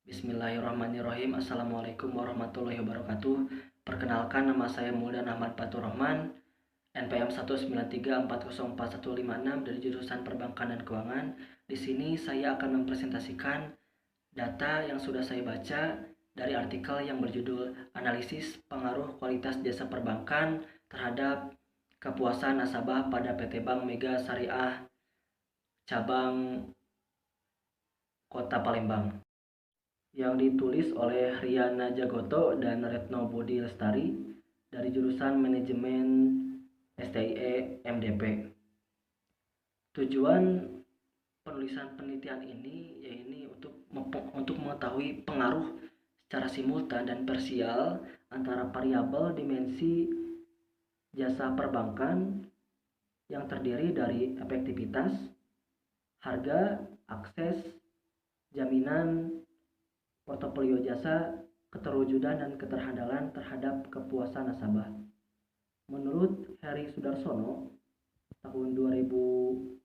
Bismillahirrahmanirrahim. Assalamualaikum warahmatullahi wabarakatuh. Perkenalkan, nama saya Muldan Ahmad Fatur Rahman, NPM 193404156 dari jurusan Perbankan dan Keuangan. Di sini saya akan mempresentasikan data yang sudah saya baca dari artikel yang berjudul Analisis Pengaruh Kualitas Jasa Perbankan terhadap Kepuasan Nasabah pada PT Bank Mega Syariah Cabang Kota Palembang, yang ditulis oleh Riana Jagoto dan Retno Budi Lestari dari jurusan Manajemen STIE MDP. Tujuan penulisan penelitian ini yaitu untuk mengetahui pengaruh secara simultan dan parsial antara variabel dimensi jasa perbankan yang terdiri dari efektivitas, harga, akses, jaminan, portofolio jasa, keterwujudan dan keterhandalan terhadap kepuasan nasabah. Menurut Heri Sudarsono, tahun 2008,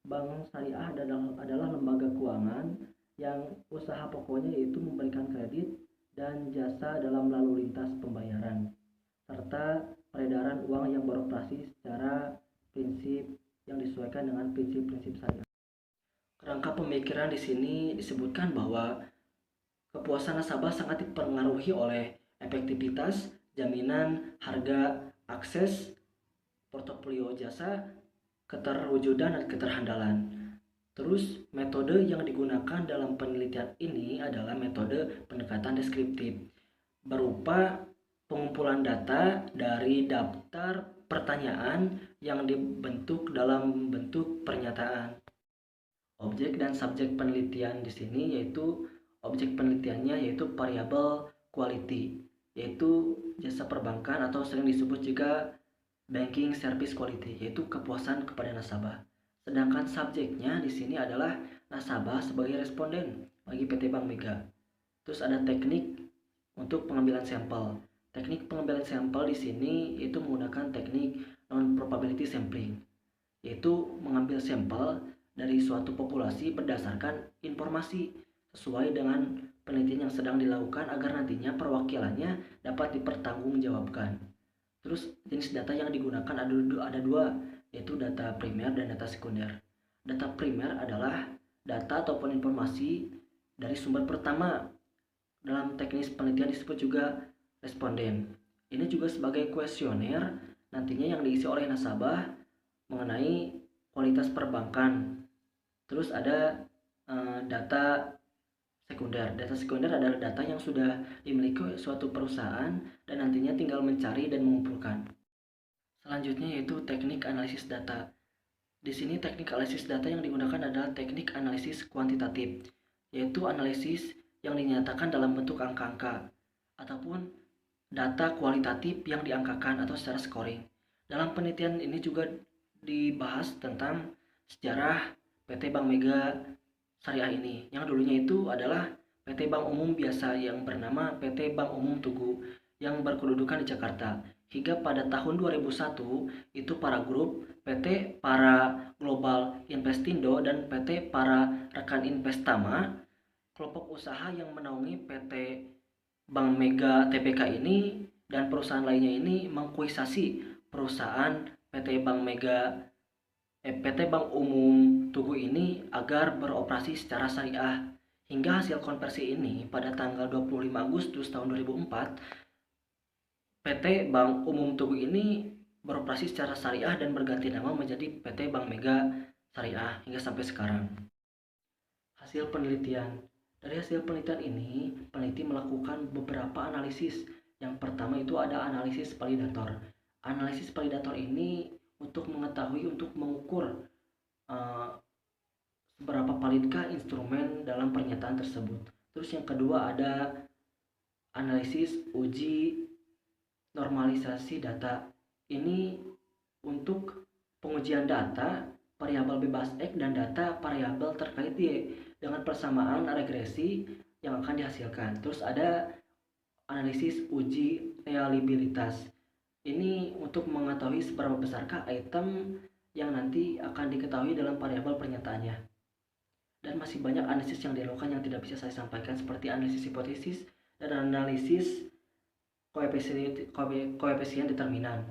Bank Syariah adalah lembaga keuangan yang usaha pokoknya yaitu memberikan kredit dan jasa dalam lalu lintas pembayaran, serta peredaran uang yang beroperasi secara prinsip yang disesuaikan dengan prinsip-prinsip syariah. Kerangka pemikiran di sini disebutkan bahwa kepuasan nasabah sangat dipengaruhi oleh efektivitas, jaminan, harga, akses, portofolio jasa, keterwujudan dan keterhandalan. Terus metode yang digunakan dalam penelitian ini adalah metode pendekatan deskriptif berupa pengumpulan data dari daftar pertanyaan yang dibentuk dalam bentuk pernyataan. Objek dan subjek penelitian di sini yaitu objek penelitiannya yaitu variabel quality, yaitu jasa perbankan atau sering disebut juga banking service quality, yaitu kepuasan kepada nasabah. Sedangkan subjeknya di sini adalah nasabah sebagai responden bagi PT Bank Mega. Terus ada teknik untuk pengambilan sampel. Teknik pengambilan sampel di sini itu menggunakan teknik non probability sampling, yaitu mengambil sampel dari suatu populasi berdasarkan informasi sesuai dengan penelitian yang sedang dilakukan agar nantinya perwakilannya dapat dipertanggungjawabkan. Terus jenis data yang digunakan ada dua, yaitu data primer dan data sekunder. Data primer adalah data ataupun informasi dari sumber pertama. Dalam teknis penelitian disebut juga responden. Ini juga sebagai kuesioner nantinya yang diisi oleh nasabah mengenai kualitas perbankan. Terus ada data sekunder. Data sekunder adalah data yang sudah dimiliki suatu perusahaan dan nantinya tinggal mencari dan mengumpulkan. Selanjutnya yaitu teknik analisis data. Di sini teknik analisis data yang digunakan adalah teknik analisis kuantitatif, yaitu analisis yang dinyatakan dalam bentuk angka-angka ataupun data kualitatif yang diangkakan atau secara scoring. Dalam penelitian ini juga dibahas tentang sejarah PT Bank Mega Syariah ini, yang dulunya itu adalah PT Bank Umum biasa yang bernama PT Bank Umum Tugu yang berkedudukan di Jakarta. Hingga pada tahun 2001 itu para grup PT Para Global Investindo dan PT Para Rekan Investama, kelompok usaha yang menaungi PT Bank Mega Tbk ini dan perusahaan lainnya ini mengkuisasi perusahaan PT Bank Umum Tugu ini agar beroperasi secara syariah. Hingga hasil konversi ini pada tanggal 25 Agustus tahun 2004, PT Bank Umum Tugu ini beroperasi secara syariah dan berganti nama menjadi PT Bank Mega Syariah hingga sampai sekarang. Hasil penelitian. Dari hasil penelitian ini, peneliti melakukan beberapa analisis. Yang pertama itu ada analisis validator. Analisis validator ini untuk mengukur seberapa validkah instrumen dalam pernyataan tersebut. Terus yang kedua ada analisis uji normalisasi data. Ini untuk pengujian data variabel bebas X dan data variabel terkait Y dengan persamaan regresi yang akan dihasilkan. Terus ada analisis uji reliabilitas. Ini untuk mengetahui seberapa besarkah item yang nanti akan diketahui dalam variabel pernyataannya. dan masih banyak analisis yang dilakukan yang tidak bisa saya sampaikan, seperti analisis hipotesis dan analisis koefisien determinan.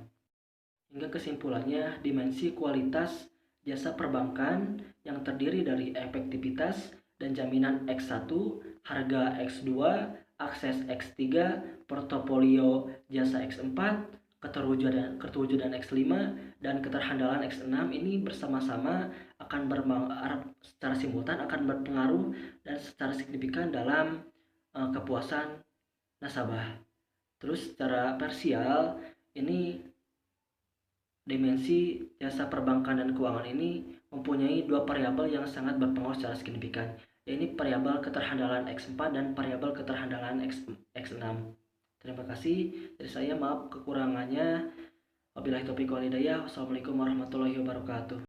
Hingga kesimpulannya, dimensi kualitas jasa perbankan yang terdiri dari efektivitas dan jaminan X1, harga X2, akses X3, portofolio jasa X4, keterwujudan X5, dan keterhandalan X6 ini bersama-sama akan secara simultan akan berpengaruh dan secara signifikan dalam kepuasan nasabah. Terus secara parsial, ini dimensi jasa perbankan dan keuangan ini mempunyai dua variabel yang sangat berpengaruh secara signifikan, yaitu variabel keterhandalan X4 dan variabel keterhandalan X6. Terima kasih dari saya, maaf kekurangannya. Wabillahi taufiq wal hidayah. Wassalamualaikum warahmatullahi wabarakatuh.